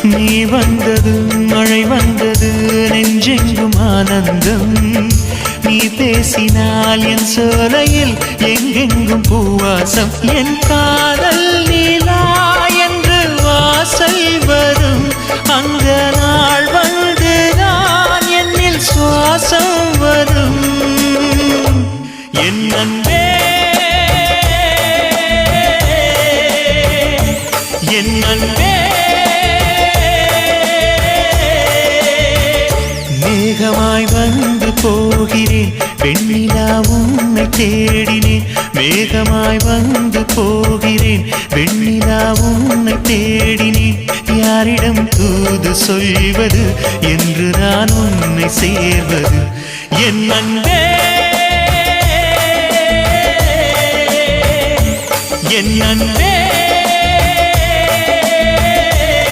நீ வந்தது மழை வந்தது நெஞ்செங்கும் ஆனந்தம் நீ பேசினால் என் சோலையில் எங்கெங்கும் பூவாசம் என் காதல் நீலா என்று வாசல் வரும் அந்த நாள் வந்து நான் என்னில் சுவாசம் வரும் என் அன்பே என் அன்பே மேகமாய் வந்து போகிறேன் வெண்ணிலா உன்னை தேடினேன் மேகமாய் வந்து போகிறேன் வெண்ணிலா உன்னை தேடினேன் யாரிடம் தூது சொல்வது என்று நான் உன்னை சேர்வது என் அன்பே என் அன்பே